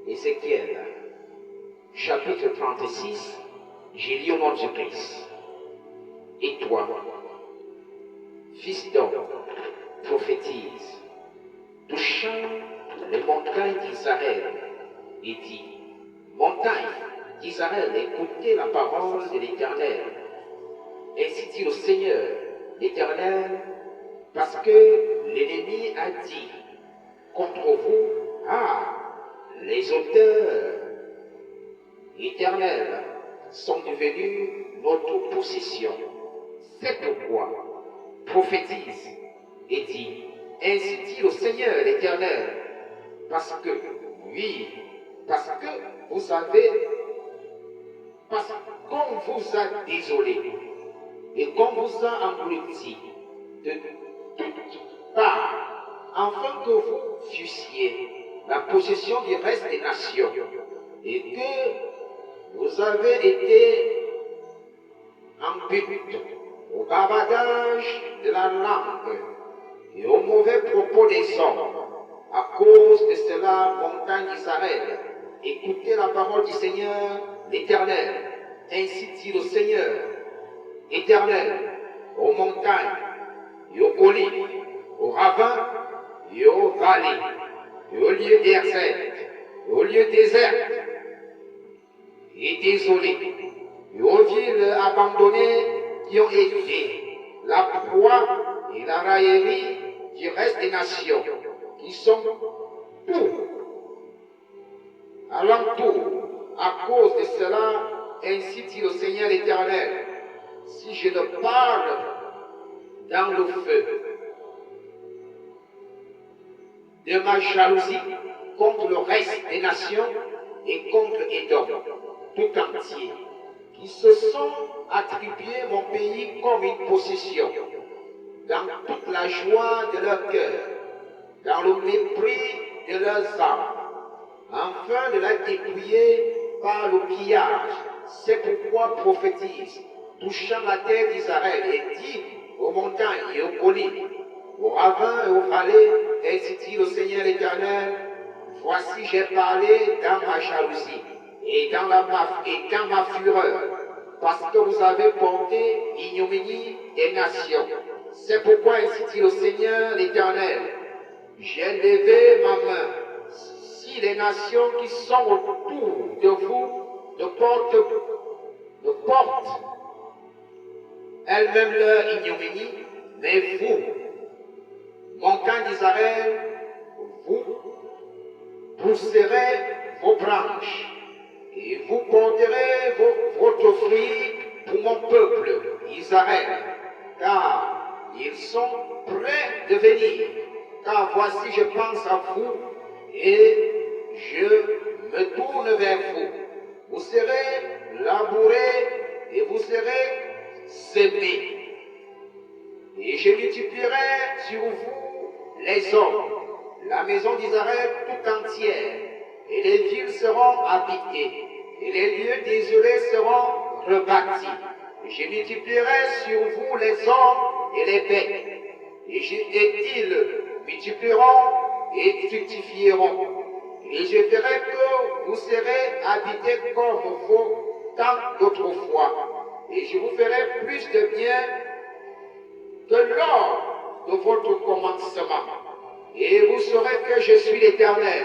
Ézéchiel, chapitre 36, j'ai lu au nom de Christ. Et toi, fils d'homme, prophétise, touchant les montagnes d'Israël, et dit, montagne d'Israël, écoutez la parole de l'Éternel. Ainsi dit le Seigneur, l'Éternel, parce que l'ennemi a dit contre vous, ah, les auteurs éternels sont devenus notre possession. C'est pourquoi prophétise et dit, ainsi dit le Seigneur l'Éternel, parce que, oui, parce qu'on vous a désolé et qu'on vous a englouti de toutes parts, afin que vous fussiez la possession du reste des nations, et que vous avez été en but au bavardage de la langue et au mauvais propos des hommes. À cause de cela, montagne d'Israël, écoutez la parole du Seigneur, l'Éternel. Ainsi dit le Seigneur, Éternel, aux montagnes et aux collines, aux ravins et aux vallées, et aux lieux déserts, aux lieux déserts et désolés, et aux villes abandonnées qui ont été la proie et la raillerie du reste des nations, qui sont tout alentour. À cause de cela, ainsi dit le Seigneur l'Éternel, si je ne parle dans le feu de ma jalousie contre le reste des nations et contre Édom tout entier, qui se sont attribués mon pays comme une possession, dans toute la joie de leur cœur, dans le mépris de leurs âmes, afin de la dépouiller par le pillage. C'est pourquoi prophétise, touchant la terre d'Israël, et dit aux montagnes et aux collines, aux ravins et aux vallées, ainsi dit le Seigneur l'Éternel, voici j'ai parlé dans ma jalousie et dans ma fureur, parce que vous avez porté l'ignominie des nations. C'est pourquoi ainsi dit le Seigneur l'Éternel, j'ai levé ma main. Si les nations qui sont autour de vous ne portent elles-mêmes leur ignominie, mais vous, montagne d'Israël, vous pousserez vos branches et vous porterez votre fruit pour mon peuple, Israël, car ils sont prêts de venir. Car voici, je pense à vous et je me tourne vers vous. Vous serez labourés et vous serez semés. Et je multiplierai sur vous les hommes, la maison d'Israël tout entière, et les villes seront habitées, et les lieux désolés seront rebâtis. Et je multiplierai sur vous les hommes et les bêtes, et ils multiplieront et fructifieront. Et je ferai que vous serez habités comme vos temps d'autrefois. Et je vous ferai plus de bien que lors de votre commencement. Et vous saurez que je suis l'Éternel.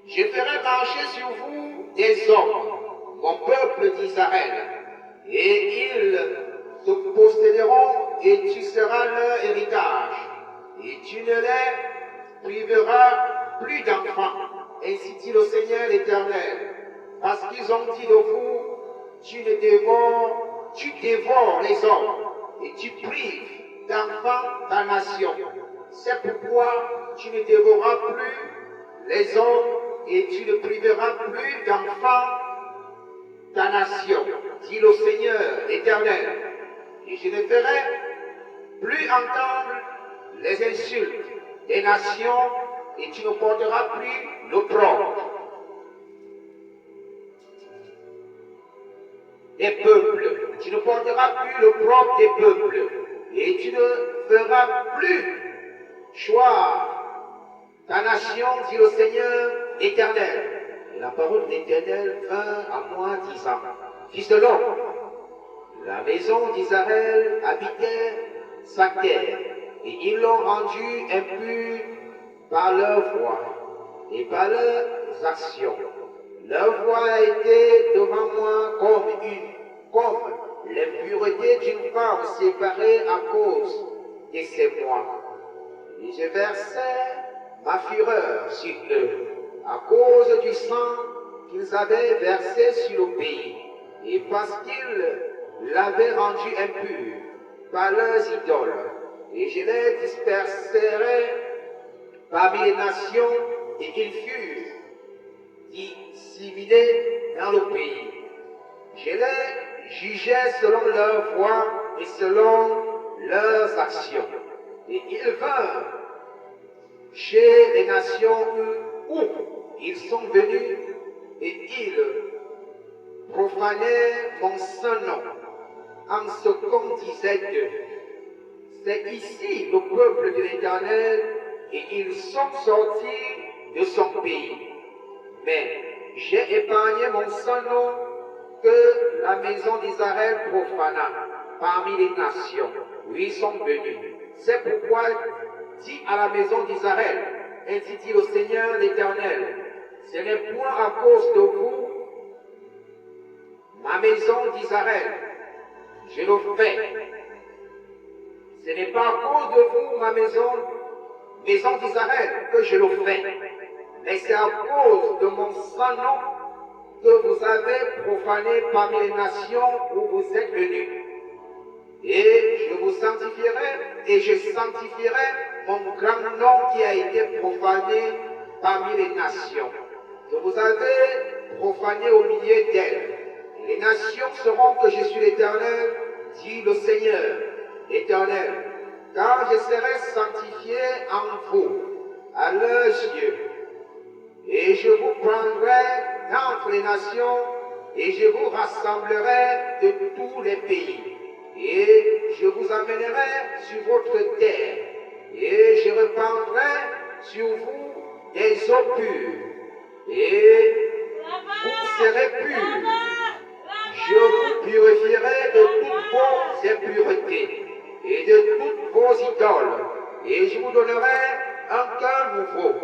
Je ferai marcher sur vous des hommes, mon peuple d'Israël, et ils te posséderont, et tu seras leur héritage, et tu ne les priveras plus d'enfants. Ainsi dit le Seigneur l'Éternel, parce qu'ils ont dit de vous, tu dévores les hommes, et tu prives d'enfants ta nation. C'est pourquoi tu ne dévoreras plus les hommes, et tu ne priveras plus d'enfants ta nation, dit le Seigneur l'Éternel. Et je ne ferai plus entendre les insultes des nations, et tu ne porteras plus l'opprobre. des peuples. Tu ne porteras plus le propre des peuples. Et tu ne feras plus choix ta nation, dit le Seigneur l'Éternel. Et la parole de l'Éternel vint à moi disant, Fils de l'homme, la maison d'Israël habitait sa terre, et ils l'ont rendue impure par leur voix et par leurs actions. Leur voix a été devant moi comme l'impureté d'une femme séparée à cause de ses mois. Et je versais ma fureur sur eux, à cause du sang qu'ils avaient versé sur le pays, et parce qu'ils l'avaient rendu impur par leurs idoles. Et je les disperserai parmi les nations, et ils furent disséminés dans le pays. Je les jugeai selon leurs voies et selon leurs actions. Et ils vinrent chez les nations où ils sont venus, et ils profanèrent mon saint nom, en ce qu'on disait d'eux. C'est ici le peuple de l'Éternel, et ils sont sortis de son pays. Mais j'ai épargné mon saint nom que la maison d'Israël profana parmi les nations où ils sont venus. C'est pourquoi dis à la maison d'Israël, ainsi dit le Seigneur l'Éternel, ce n'est point à cause de vous, ma maison d'Israël, je le fais. Ce n'est pas à cause de vous, ma maison d'Israël, que je le fais, mais c'est à cause de mon saint nom que vous avez profané parmi les nations où vous êtes venus. Et je vous sanctifierai, et je sanctifierai mon grand nom qui a été profané parmi les nations, que vous avez profané au milieu d'elles. Les nations sauront que je suis l'Éternel, dit le Seigneur, l'Éternel, car je serai sanctifié en vous, à leurs yeux. Et je vous prendrai d'entre les nations, et je vous rassemblerai de tous les pays. Et je vous amènerai sur votre terre, et je répandrai sur vous des eaux pures, et vous serez purs. Je vous purifierai de toutes vos impuretés et de toutes vos idoles, et je vous donnerai un cœur nouveau.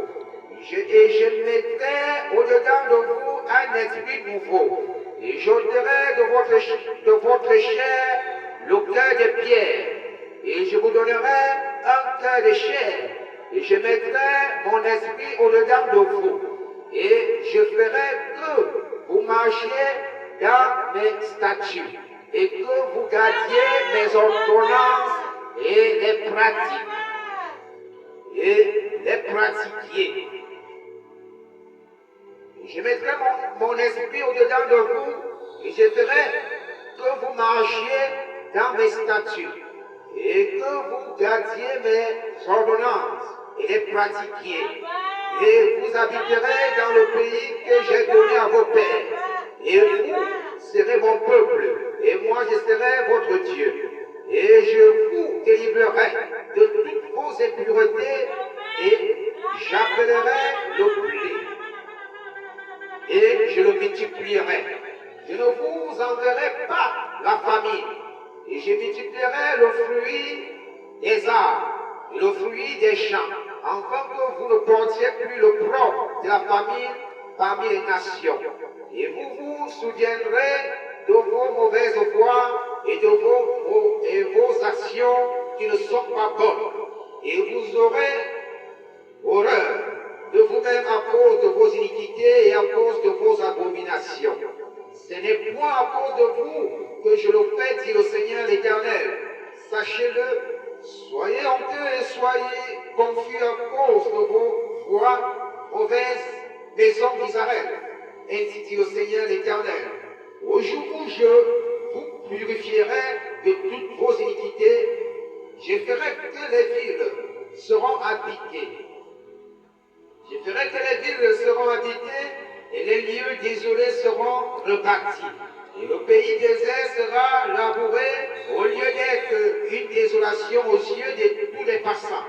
Et je mettrai au-dedans de vous un esprit nouveau, et j'ôterai de votre chair le cœur de pierre, et je vous donnerai un cœur de chair, et je mettrai mon esprit au-dedans de vous, et je ferai que vous marchiez dans mes statuts, et que vous gardiez mes ordonnances et les pratiquiez. Je mettrai mon esprit au-dedans de vous, et je ferai que vous marchiez dans mes statuts, et que vous gardiez mes ordonnances et les pratiquiez. Et vous habiterez dans le pays que j'ai donné à vos pères, et vous serez mon peuple, et moi je serai votre Dieu. Et je vous délivrerai de toutes vos impuretés, et j'appellerai le blé, et je le multiplierai. Je ne vous enverrai pas la famine, et je multiplierai le fruit des arbres, et le fruit des champs, afin que vous ne portiez plus le propre de la famine parmi les nations. Et vous vous souviendrez de vos mauvaises voies et de vos actions qui ne sont pas bonnes. Et vous aurez horreur de vous-même à cause de vos iniquités et à cause de vos abominations. Ce n'est point à cause de vous que je le fais, dit le Seigneur l'Éternel. Sachez-le, soyez honteux et soyez confus à cause de vos voies mauvaises, maisons d'Israël. Ainsi dit le Seigneur l'Éternel. Au jour où je vous purifierai de toutes vos iniquités, je ferai que les villes seront habitées. Je ferai que les villes seront habitées et les lieux désolés seront rebâtis. Et le pays désert sera labouré au lieu d'être une désolation aux yeux de tous les passants.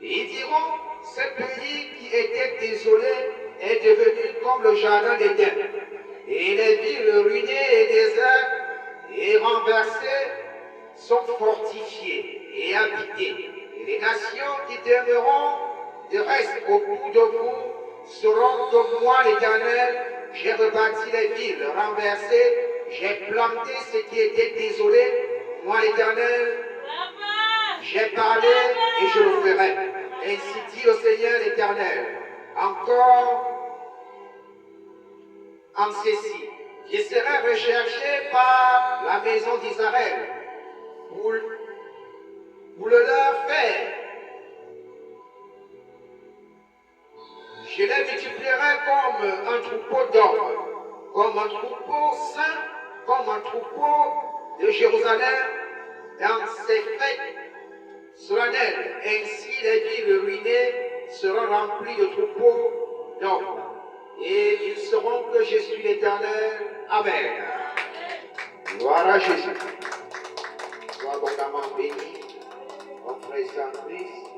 Et ils diront, ce pays qui était désolé est devenu comme le jardin d'Éden. Et les villes ruinées et désertes et renversées sont fortifiées et habitées. Et les nations qui demeureront de reste autour de vous seront comme moi l'Éternel. J'ai rebâti les villes renversées, j'ai planté ce qui était désolé. Moi l'Éternel, j'ai parlé et je le ferai. Ainsi dit le Seigneur l'Éternel. Encore en ceci, je serai recherché par la maison d'Israël pour le leur faire. Je les multiplierai comme un troupeau d'hommes, comme un troupeau saint, comme un troupeau de Jérusalem dans ses fêtes solennelles. Ainsi les villes ruinées seront remplies de troupeaux d'hommes. Et ils sauront que je suis l'Éternel. Amen. Gloire à Jésus. Sois abondamment béni, mon frère Saint-Christ.